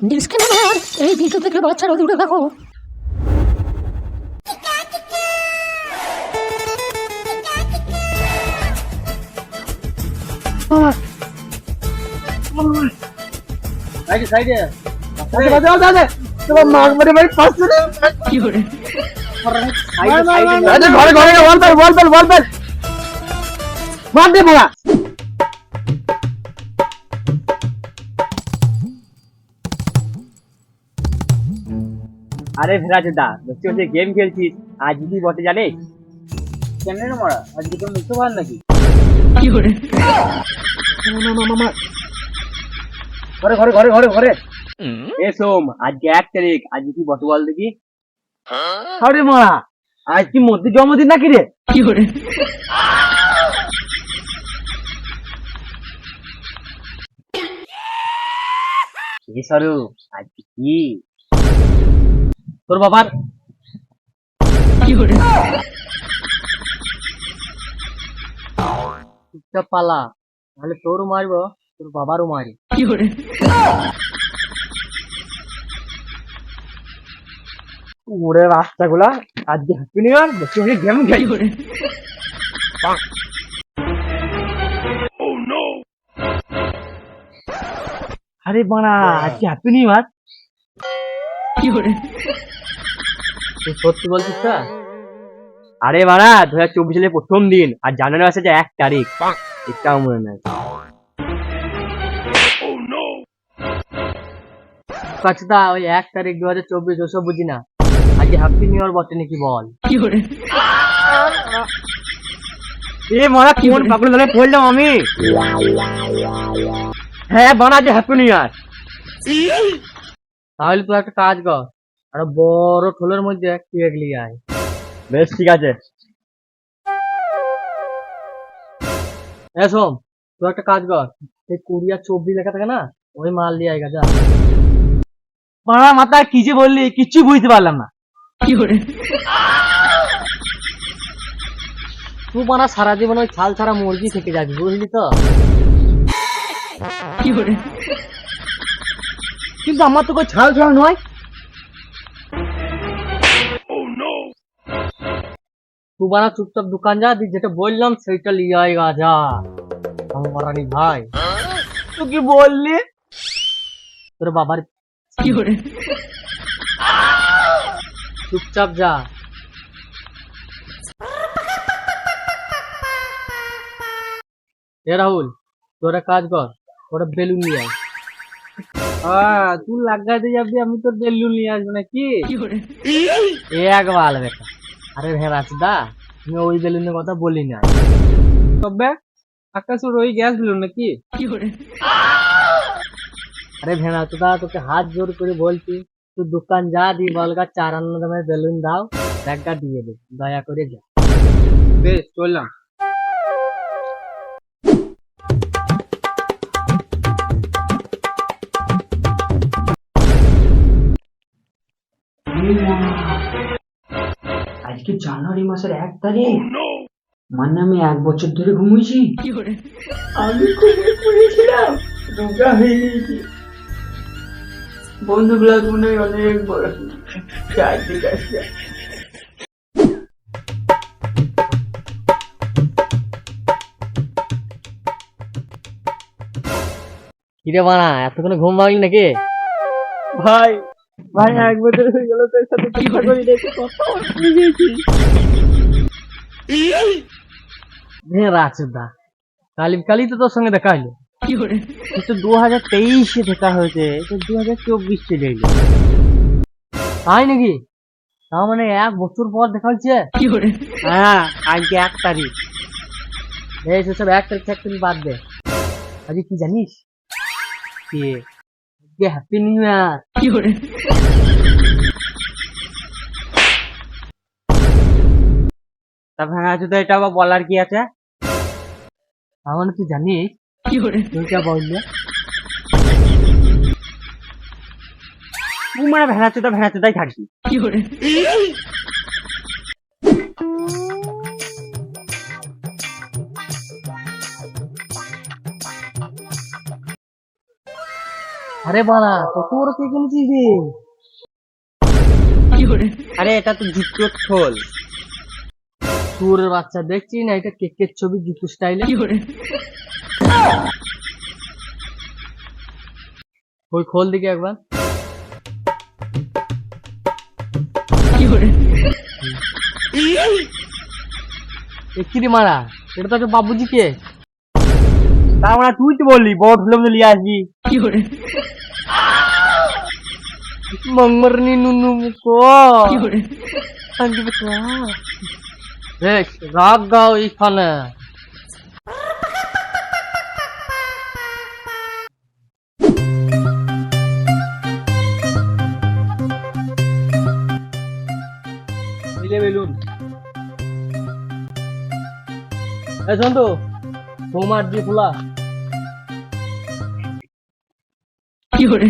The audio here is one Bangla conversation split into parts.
ডিসক্লেমার, এই ভিডিও থেকে বাচ্চারা দূরে থাকো। সাইডে সাইডে তোমার মাগ মেরে ভাই পাঁচ করে কি করে ঘরে ঘরে বল মার দে বড়া। আরে ভেরাজদা বসে বসে গেম খেলছিস, আজ কি বটে জানিস? কেন রে মরা, আজকে তোর মুক্ত ভার নাকি? কি করে ঘরে ঘরে ঘরে ঘরে ঘরে এ সোম, আজকে 1 তারিখ, আজকে কি বটে বল দেখি? আরে মরা, আজ কি মধ্যে জন্মদিন নাকি রে? কি করে কি সরু, আজকে কি তোর বাবার? কি করে চুপচাপ পালা, নাহলে তোরও মারবো, তোর বাবারও মারি। কি করে ওরে রাস্তাগুলা, আজকে হ্যাপি নিউ ইয়ার, বসে বসে গেম কি খেলি। করে আরে বানা, আজকে হ্যাপি নিউ ইয়ার? কি করে তুই সত্যি বলছিস তো? আরে বানা, 2024 সালের প্রথম দিন, আর জানুয়ারি মাসে 1 তারিখ, এটাও মনে নাই। কাছটা ওই 1 তারিখ 2024 ওসব বুঝি না, আজকে হ্যাপি নিউ ইয়ার বটে নাকি বল? কি করে এ মারা, কোন পাগল ধরে পড়লাম আমি? হ্যাঁ বানা, আজকে হ্যাপি নিউ ইয়ার। তাহলে তুই একটা কাজ কর, একটা বড় ঠোলের মধ্যে কেক নিয়ে আয়। বেশ ঠিক আছে। সোম, তুই একটা কাজ কর, এই 20 আর 24 লেখা থাকে না, ওই মাল দিয়ে আয় যা। মারা মাথা, কি যে বললি কিচ্ছু বুঝতে পারলাম না। কি করে তুই মারা সারা জীবন ওই ছাল ছাড়া মুরগি থেকে যাবি, বুঝলি তো? কি করে কিন্তু আমার তো કોઈ ছাল ছাড়া নয়। তুই বানা চুপচাপ দোকান যা, যেটা বললাম সেটা লিয়ে আয়গা যা। আমার রানী ভাই, তুই কি বললি? তোর বাবার। কি করে চুপচাপ যা। এ রাহুল, তোরা কাজ কর, ওরা বেলুন নিয়ে আয়। তুই লাগাতে যাবি, আমি তোর বেলুন নিয়ে আসবো নাকি? কি করে একবার বেটা। আরে ভেরাজদা, তুমি ওই বেলুনের কথা বলি না, তবে আকাশের ওই গ্যাস বেলুন নাকি? কি করে আরে ভেরাজদা, তোকে হাত জোর করে বলছি, তুই দোকান যা, দি বলগা 4 আনা দামের বেলুন দাও, ব্যাগটা দিয়ে দে, দয়া করে যা। বেশ চললাম। আজকে জানুয়ারি মাসের 1 তারিখ, মানে আমি 1 বছর ধরে ঘুমিয়েছি। কি করে আমি ঘুমিয়ে পড়েছিলাম, রোগা হয়ে গেছি। বন্ধুগুলা মনে হয় অনেক বড় চারদিকে আসছে। কিরে বানা, এতক্ষণ ঘুম ভাঙলি নাকি? ভাই ভাই, 1 বছর হয়ে গেল তোর সাথে দেখা করি দেখি, কত বুঝেছি। রাচুদা, কালি কালি তো তোর সঙ্গে দেখা হলো। কি করে তো 2023 দেখা হয়েছে, তো 2024 চলে এলো, তাই নাকি? তার মানে 1 বছর পর দেখা হচ্ছে। কি করে হ্যাঁ, আজকে 1 তারিখ। এই সব 1 তারিখ থেকে বাদ দে, আজকে কি জানিস? কি হ্যাপি নিউ ইয়ার। কি করে তা ভাঙা আছে তো, এটা আবার বলার কি আছে? তার মানে তুই জানিস? কি করে তুই কে বললি? তুই মানে ভেড়াচোদাই থাকবি। কি করে আরে বাড়া কত বড় কেক এনেছিস রে? Fiore, আরে এটা তো জুতোর থল। শুয়োরের বাচ্চা দেখছি না, এটা কেকের ছবি জুতো স্টাইলে। Fiore, ওই খোল দিকে একবার। Fiore, কিরে মারা, এটা তো একটা বাবুজি কে। তার মানে তুই তো বললি বড় ঠুলে মধ্যে নিয়ে আসবি। Fiore, মংমরনি নুনু মুকো Fiore, বেশ রাগ গাও এইখানে। মিলে বেলুন এই শোন তো, তোমার দিয়ে খোলা। Fiore,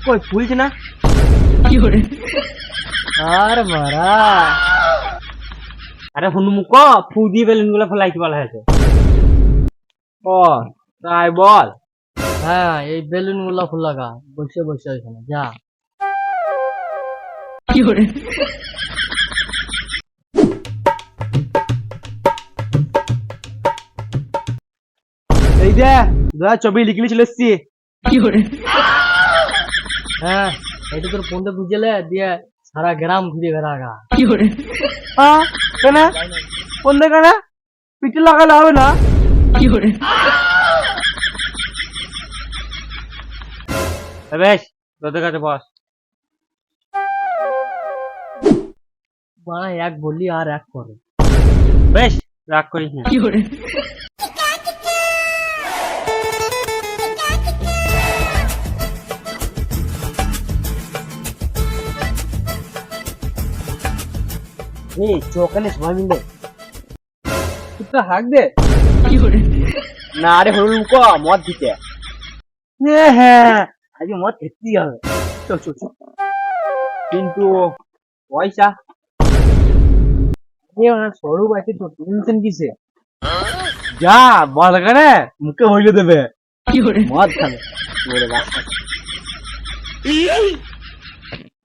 কই ফুলছে না? Fiore, আর মারা আরে হনুমুখ ফু দিয়ে বেলুন গুলো ফেলাইতে বলা হয়েছে। ও তাই বল। হ্যাঁ, এই বেলুন গুলা খোলা গা, বসে বসে ওইখানে যা। Fiore, এই যে দাদা ছবি লিখলি চলে এসছি। Fiore, হ্যাঁ, এটা তোর ফোনটা বুঝলে দিয়ে সারা গ্রাম ঘুরে বেড়াগা। Fiore, কেন কোন দেখা না পিঠে লাগালে হবে না? Fiore, বেশ তোদের কাছে বস। বাড়া এক বললি আর এক করে। বেশ রাগ করিস না। Fiore, এই চোখানে সবাই মিলে তুই হাঁক দে। Fiore, না রে হনুমুখ মদ দিতে। হ্যাঁ আজকে মদ খেতেই হবে। চল চল চল। কিন্তু পয়সা স্বরূপ আছে তো, টেনশন কিসে? যা বল কেন মুখে হইলে দেবে। Fiore, মদ খাবে ওরে বাচ্চা।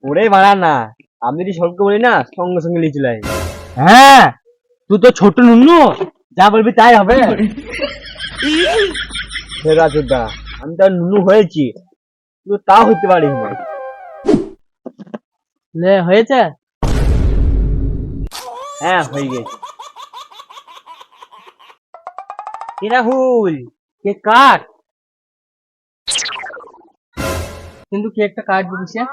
ওরে মারা না, আমি যদি সবকে বলি না সঙ্গে সঙ্গে লিচু লাই। হ্যাঁ তুই তো ছোট নুনু, যা বলবি তাই হবে। Fiore, সেরা চোদ্দা আমি তো আর নুনু হয়েছি, তুই তাও হইতে পারিস না। লে হয়েছে? হ্যাঁ হয়ে গেছে। কি রাহুল কে কাট, কিন্তু কেকটা কাটবি কিসে?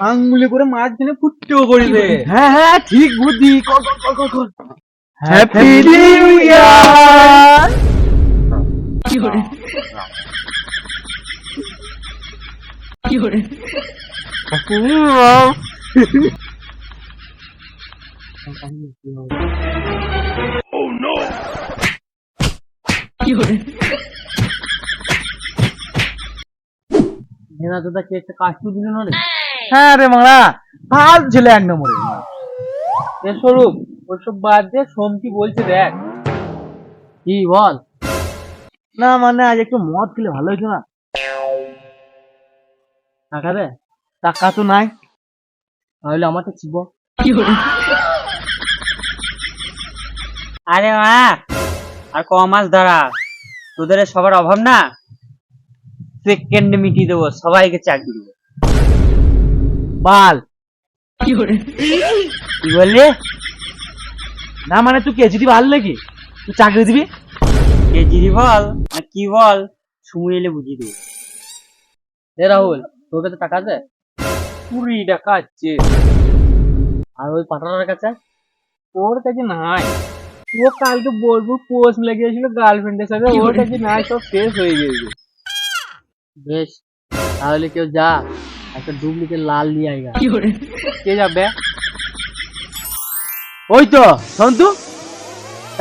আঙ্গুলি করে মাঝখানে ফুটতেও করিবে। হ্যাঁ হ্যাঁ ঠিক বুদ্ধি। Happy new year. Fiore, Fiore, Fiore, হেনা দাদা কেকটা কাটতে দিল না রে। হ্যাঁ রে মারা ভাল ছেলে এক নম্বরে। এ স্বরূপ ওইসব বাদ দিয়ে সোম কি বলছে দেখ। কি বল? না মানে আজ একটু মদ খেলে ভালো হইতো না। টাকা দে। টাকা তো নাই। তাহলে আমাকে চিব। Fiore, আরে মা আর ক মাস দাঁড়া, তোদের সবার অভাব না, সেকেন্ডে মিটিয়ে দেবো, সবাইকে চাকরি দেবো। বাল Fiore, কি বললি? না মানে তুই কেজিডি ভাল নাকি তুই চাকরি দিবি? কেজিডি বল না কি বল, সময় এলে বুঝিয়ে দেবো। এ রাহুল, তোর কাছে টাকা আছে? 20 টাকা আছে। আর ওই পাঠানোর কাছে? ওর কাছে নাই, ও কালকে বলবো পোস্ট লেগেছিল গার্লফ্রেন্ডের সাথে, ওর কাছে নাই, সব শেষ হয়ে গেছে। বেশ, তাহলে কেউ যা একটা ডুপ্লিকেট লাল নিয়ে আইগা। Fiore, কে যাবে? ওই তো সন্তু,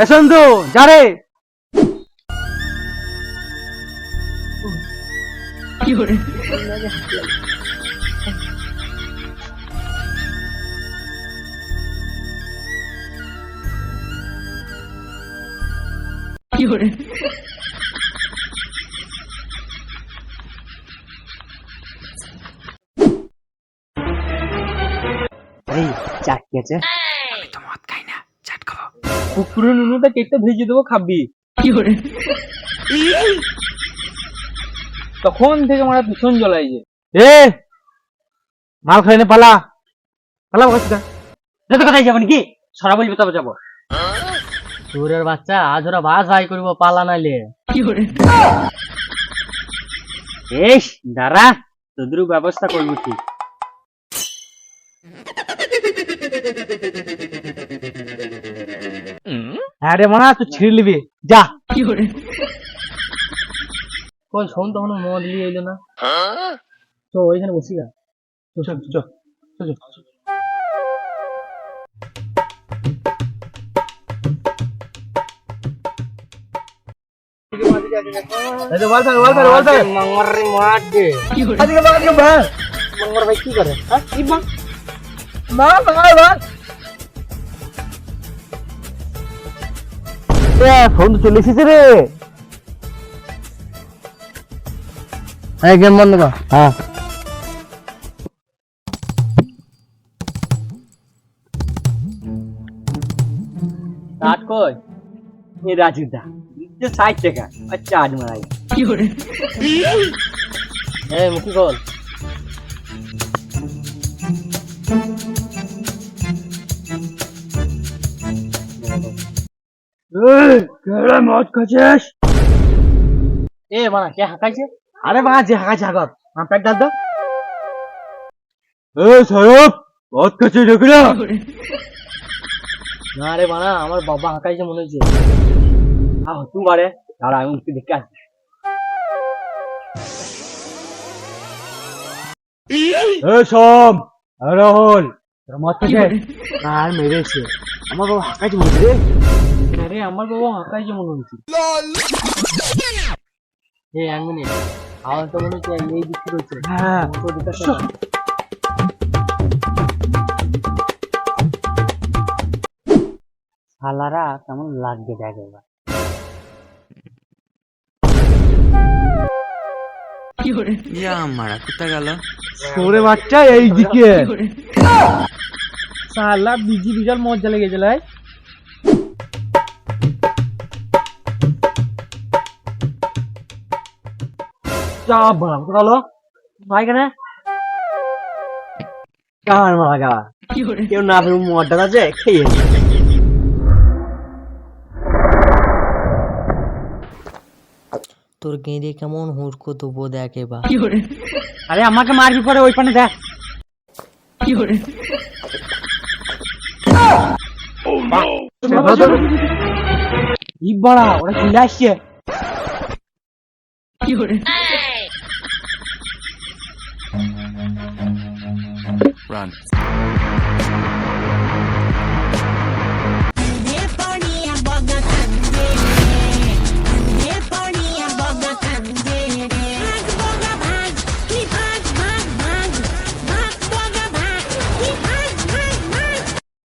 এ সন্তু যা রে। Fiore, Fiore, চাট কি আছে? পুকুরের নুনুটা কেটে ভেজে দেবো, খাবি। 有人， তখন থেকে মারা ভীষণ জ্বলাই যে। এ মাল খাই না, পালা পালা বসে যা। যত কোথায় যাবেন কি সরা বলবি তবে যাবো। চোরের বাচ্চা, আজ ওরা বাস হাই করবো, পালা নাইলে। 有人， এস দাঁড়া, তোদের ব্যবস্থা করবো ঠিক। হ্যাঁ রে মানা, তুই ছিঁড়ে নিবি, যা। 有人， কোন শোন তখন মদ নিয়ে এলো না। তো ওইখানে বসি গা। চল চল চল চল। ফোন তো চলে এসেছে রে। গেম বন্ধ কর। হ্যাঁ কাট কই? এ রাজুদা 60 টাকা আর চার্জ মারাই। 有人， এই মুখি কল। মদ খাচ্ছিস? এ মানা কে হাঁকাইছে? আরে মা যে হাঁকাচ্ছে হাঁকাক, আমার প্যাক ডাল তো। সরব মদ খাচ্ছিস দেখি না? 有人， না রে মানা, আমার বাবা হাঁকাইছে মনে হচ্ছে। তুই মারে দাঁড়া, আমি মুক্তি দেখে আসছি। সোম রাহুল মদ 有 খাচ্ছে 人， আর মেরেছে আমার বাবা হাঁকাচ্ছে মদ রে। আরে আমার বাবা হাঁকাইছে মনে হচ্ছে। এই এক মিনিট, আমার তো মনে হচ্ছে এই দিক থেকে হচ্ছে। হ্যাঁ তো দিকটা শোন। শালারা কেমন লাগবে দেখ এবার। 有人， ওরে বাচ্চা এইদিকে। 有人， শালা বিজি বিজাল মজা লেগেছে লাই। যা বাবা কোথালো ভাই কেন কার মারা গা 有人， কেউ না পেয়ে মদটা আছে খেয়ে নি। তোর গেঁড়ে কেমন হুড়কো দেবো দেখ এবার। 有人， আরে আমাকে মারবি পরে ওই পানে দেখ। 有人， ই বড়া ওরা চলে আসছে। 有人， Run.